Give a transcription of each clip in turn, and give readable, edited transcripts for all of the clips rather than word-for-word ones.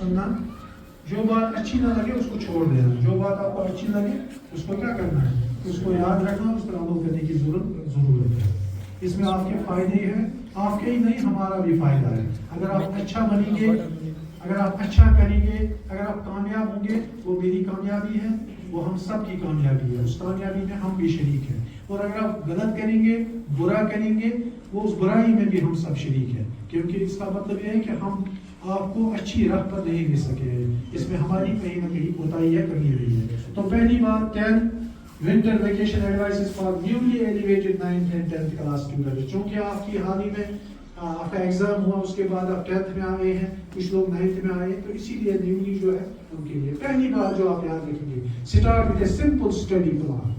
सुनना, जो बात अच्छी ना लगे उसको छोड़ देना, जो बात आपको अच्छी लगे उसको क्या करना है, उसको याद रखना, उस पर अमल करने की जरूरत है। इसमें आपके फायदे ही हैं, आपके ही नहीं हमारा भी फायदा है। अगर आप अच्छा बनेंगे, अगर आप अच्छा करेंगे, अगर आप कामयाब होंगे, वो मेरी कामयाबी है, वो हम सब की कामयाबी है, उस कामयाबी में हम भी शरीक हैं। और अगर आप गलत करेंगे, बुरा करेंगे, वो उस बुराई में भी हम सब शरीक हैं, क्योंकि इसका मतलब ये है कि हम आपको अच्छी राह पर नहीं ले सके, इसमें हमारी कहीं ना कहीं कोताही है, कमी रही है। तो पहली बात 10 winter vacation advices for newly elevated 9th and 10th class student. चूंकि आपकी हाल ही में आपका एग्जाम हुआ, उसके बाद आप 10th में आए हैं, कुछ लोग 9th में आए, तो इसीलिए न्यूली जो है उनके लिए पहली बात जो आप याद रखेंगे, start with a simple study plan.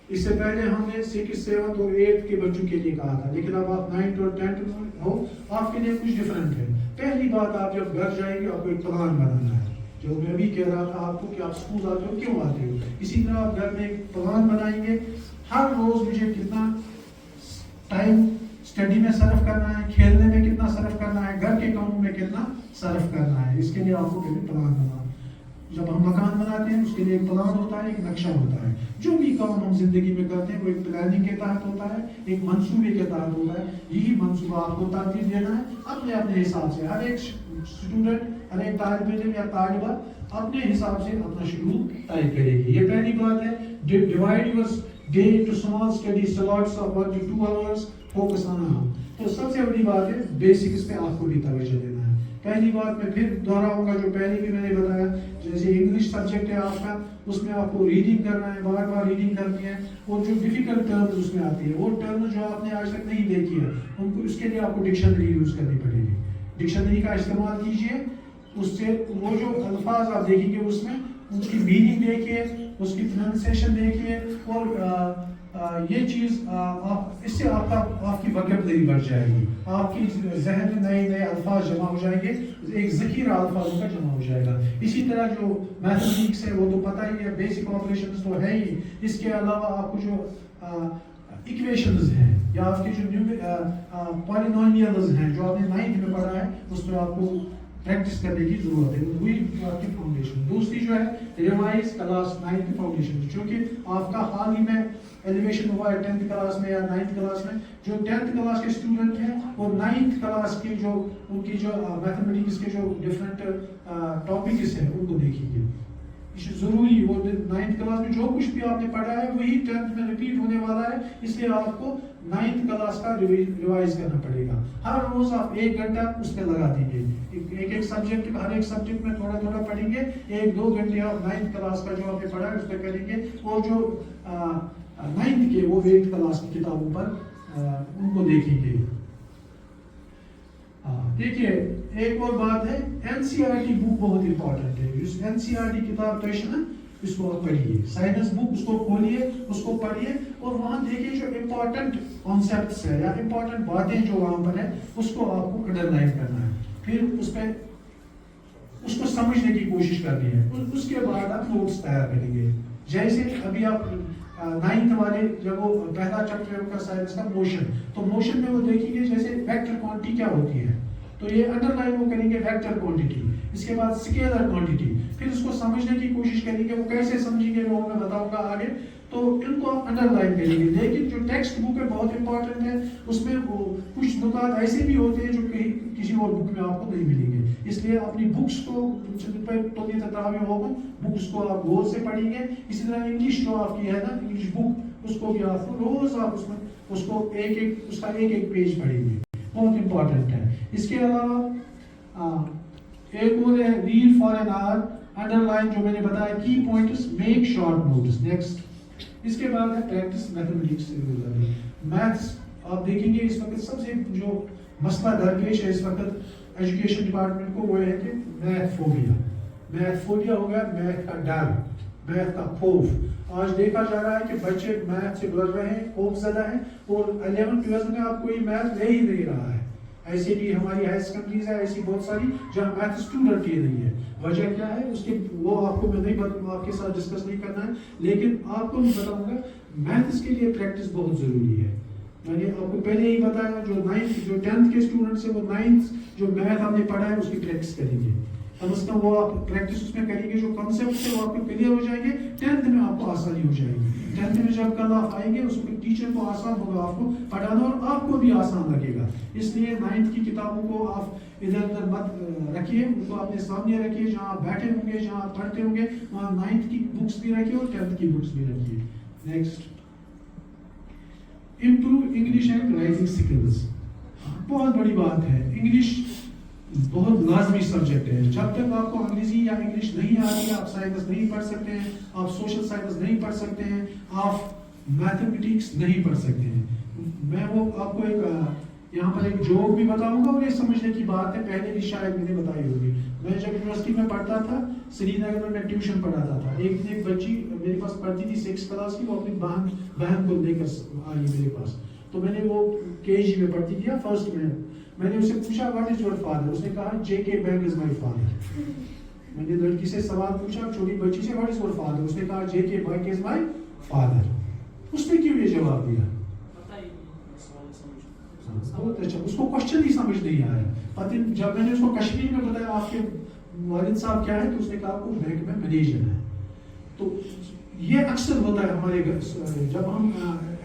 इससे पहले हमने 6th, 7th और 8th के बच्चों के लिए कहा था, लेकिन अब आप 9th और 10th में हो, आपके लिए कुछ डिफरेंट है। पहली बात, आप जब घर जाएंगे आपको एक प्लान बनाना है, जो मैं भी कह रहा था आपको कि आप स्कूल आते हो, क्यों आते हो, इसी तरह आप घर में एक प्लान बनाएंगे। हर रोज मुझे कितना टाइम स्टडी में सर्व करना है, खेलने में कितना सर्व करना है, घर के कामों में कितना सर्व करना है, इसके लिए आपको पहले प्लान बनाना। जब हम मकान बनाते हैं उसके लिए एक प्लान होता है, एक नक्शा होता है। जो भी काम हम जिंदगी में करते हैं वो एक प्लानिंग के तहत होता है, एक मंसूबे के तहत होता है। यही मंसूबा आपको तरतीब देना है अपने अपने हिसाब से। हर एक स्टूडेंट, हर एक तालिब इल्म या तालिबा अपने हिसाब से अपना शेड्यूल तय करेगी। ये पहली बात है। Divide your day to small study slots of 1 to 2 hours, focus on. तो सबसे बड़ी बात है, बेसिक्स पे आपको भी तवज्जो देना है। पहली बात मैं फिर दोहराऊंगा जो पहले भी मैंने बताया, जैसे इंग्लिश सब्जेक्ट है आपका, उसमें आपको रीडिंग करना है, बार बार रीडिंग करनी है, और जो डिफिकल्ट टर्म्स उसमें आती है, वो टर्म जो आपने आज तक नहीं देखी है, उनको उसके लिए आपको डिक्शनरी यूज करनी पड़ेगी। डिक्शनरी का इस्तेमाल कीजिए, उससे वो जो अल्फाज आप देखेंगे उसमें उसकी मीनिंग देखिए, उसकी प्रोनाउंसिएशन देखिए, और ये चीज़ इससे आपकी वोकैबुलरी बढ़ जाएगी, आपकी जहन में नए नए अल्फाज जमा हो जाएंगे, एक ज़ख़ीरा अल्फाजों का जमा हो जाएगा। इसी तरह जो मैथमेटिक्स है वो तो पता ही है, बेसिक ऑपरेशंस तो है ही, इसके अलावा आपको जो इक्वेशंस हैं या आपके जो पॉलिनोमियल्स हैं जो आपने 9th में पढ़ा है, उस पर आपको प्रैक्टिस करने की जरूरत है, वही आपकी फाउंडेशन। दूसरी जो है रिवाइज क्लास 9th फाउंडेशन, क्योंकि आपका हाल ही में एलिवेशन हुआ है 10th क्लास में या 9th क्लास में। जो 10th क्लास के स्टूडेंट हैं और 9th क्लास के जो उनकी जो मैथमेटिक्स के जो डिफरेंट टॉपिक्स हैं उनको देखेंगे। जरूरी वो 9th क्लास में जो कुछ भी आपने पढ़ा है वही 10th में रिपीट होने वाला है, इसलिए आपको 9th क्लास का रिवाइज करना पड़ेगा। हर रोज आप 1 घंटा उस पर लगा दीजिए, एक सब्जेक्ट, हर एक सब्जेक्ट में थोड़ा थोड़ा पढ़ेंगे, 1-2 घंटे आप 9th क्लास का जो आपने पढ़ा है उस पर करेंगे, और जो 9th के वो 8th क्लास की किताबों पर उनको देखेंगे। देखिए एक और बात है, एनसीईआरटी बुक बहुत इंपॉर्टेंट है। इस एनसीईआरटी किताब तो है ना, इसको आप पढ़िए, साइंस बुक उसको खोलिए, उसको पढ़िए, और वहाँ देखिए जो इम्पोर्टेंट कॉन्सेप्ट्स है या इम्पोर्टेंट बातें जो वहाँ पर है उसको आपको अंडरलाइन करना है, फिर उस पर उसको समझने की कोशिश करनी है, उसके बाद आप नोट्स तैयार करेंगे। जैसे अभी आप 9th वाले जब वो पहला चैप्टर है उनका साइंस का मोशन, तो मोशन में वो देखेंगे जैसे वेक्टर क्वांटिटी क्या होती है, तो ये अंडरलाइन वो करेंगे वेक्टर क्वांटिटी, इसके बाद स्केलर क्वांटिटी, फिर उसको समझने की कोशिश करेंगे। वो कैसे समझेंगे वो मैं बताऊंगा आगे, तो इनको आप अंडरलाइन करेंगे। लेकिन जो टेक्स्ट बुक है बहुत इंपॉर्टेंट है, उसमें वो कुछ नुकात ऐसे भी होते हैं जो कहीं किसी और बुक में आपको नहीं मिलेंगे, इसलिए अपनी बुक्स को बुक्स को आप गौर से पढ़ेंगे। इसी तरह इंग्लिश जो आपकी है ना, इंग्लिश बुक, उसको भी आपको रोज आप उसमें उसको उसका एक पेज पढ़ेंगे, बहुत इंपॉर्टेंट है। इसके अलावा एक और है read for an hour, underline जो मैंने बताया की points, make short notes. Next इसके बाद है प्रैक्टिस मैथमेटिक्स रेगुलरली। मैथ्स आप देखेंगे इस वक्त सबसे जो मसला दरपेश है इस वक्त एजुकेशन डिपार्टमेंट को, वो है कि मैथ फोबिया हो गया, मैथ का डर, मैथ का खौफ। आज देखा जा रहा है कि बच्चे मैथ से डर रहे हैं, खौफ ज़्यादा है, और 11th-12th में आप कोई मैथ ले ही नहीं रहा है। ऐसी भी हमारी हाई सेकेंडरीज है ऐसी बहुत सारी जहाँ मैथ स्टूडेंट ही नहीं है। वजह क्या है उसकी, वो आपको मैं नहीं आपके साथ डिस्कस नहीं करना है, लेकिन आपको मैं बताऊंगा मैथ्स के लिए प्रैक्टिस बहुत ज़रूरी है। मैंने आपको पहले ही बताया, जो 10th के स्टूडेंट्स है वो 9th जो मैथ आपने पढ़ा है उसकी प्रैक्टिस करेंगे। कम से कम वो आप प्रैक्टिस उसमें करेंगे, जो कॉन्सेप्ट है वो आपको क्लियर हो जाएंगे, 10th में आपको आसानी हो जाएगी। 10th में जब कल आप आएंगे उसमें टीचर को आसान होगा आपको पढ़ाना और आपको भी आसान लगेगा। इसलिए 9th की किताबों को आप इधर उधर मत रखिए, उनको अपने सामने रखिए, जहाँ आप बैठे होंगे, जहाँ आप पढ़ते होंगे वहाँ 9th की बुक्स भी रखिए और 10th की बुक्स भी रखिए। Next, improve English and writing skills. बहुत बड़ी बात है, इंग्लिश बहुत लाजमी सब्जेक्ट है। जब तक आपको अंग्रेजी या इंग्लिश नहीं आ रही है, आप साइंस नहीं पढ़ सकते हैं, आप सोशल साइंस नहीं पढ़ सकते हैं, आप मैथमेटिक्स नहीं पढ़ सकते हैं। मैं वो आपको एक यहाँ पर एक जोक भी बताऊंगा और ये समझने की बात है, पहले भी शायद मैंने बताई होगी। मैं जब यूनिवर्सिटी में पढ़ता था, श्रीनगर में मैं ट्यूशन पढ़ाता था। एक दिन एक बच्ची मेरे पास पढ़ती थी 6th क्लास की, वो अपनी बहन को लेकर आई मेरे पास। तो मैंने वो KG में पढ़ती थी, फर्स्ट में मैंने उससे पूछा व्हाट इज योर फादर, उसने कहा JK bank is my father. मैंने लड़की से सवाल पूछा, छोटी बच्ची से, व्हाट इज योर फादर, उसने कहा JK bank is my father. उसने क्यों ये जवाब दिया? बहुत अच्छा, उसको क्वेश्चन ही समझ नहीं आया। पता जब मैंने उसको कश्मीरी में बताया आपके वालिद साहब क्या है, तो उसने कहा आपको बैंक में मैनेजर है। तो ये अक्सर होता है हमारे घर, जब हम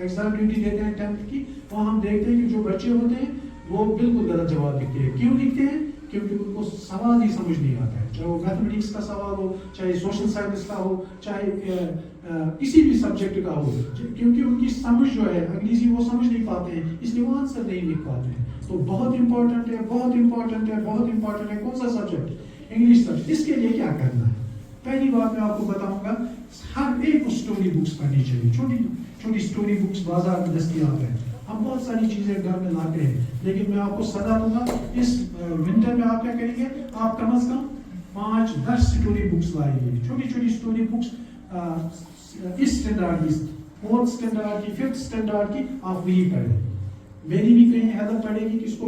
एग्जाम ड्यूटी देते हैं 10th की, वहाँ हम देखते हैं कि जो बच्चे होते हैं वो बिल्कुल गलत जवाब लिखते हैं। क्यों लिखते हैं? क्योंकि उनको सवाल ही समझ नहीं आता है, चाहे वो मैथमेटिक्स का सवाल हो, चाहे सोशल साइंस का हो, चाहे किसी भी सब्जेक्ट का हो, क्योंकि उनकी समझ जो है अंग्रेजी वो समझ नहीं पाते हैं, इसलिए वो आंसर नहीं लिख पाते हैं। तो बहुत इंपॉर्टेंट है, बहुत इंपॉर्टेंट है, बहुत इंपॉर्टेंट है। कौन सा सब्जेक्ट? English subject. इसके लिए क्या करना है? पहली बात मैं आपको बताऊंगा, हर एक को स्टोरी बुक्स पढ़नी चाहिए। छोटी छोटी स्टोरी बुक्स बाजार में दस्तयाब है। हम बहुत सारी चीजें घर में लाते हैं, लेकिन मैं आपको सलाह दूंगा, इस विंटर में आप क्या करेंगे, आप कम से कम 5-10 स्टोरी बुक्स लाएंगे। छोटी छोटी स्टोरी बुक्स इस स्टैंडर्ड की, 4th स्टैंडर्ड की, 5th स्टैंडर्ड की, आप वही पढ़ें। मेरी भी कहीं हेल्प पड़ेगी, किसको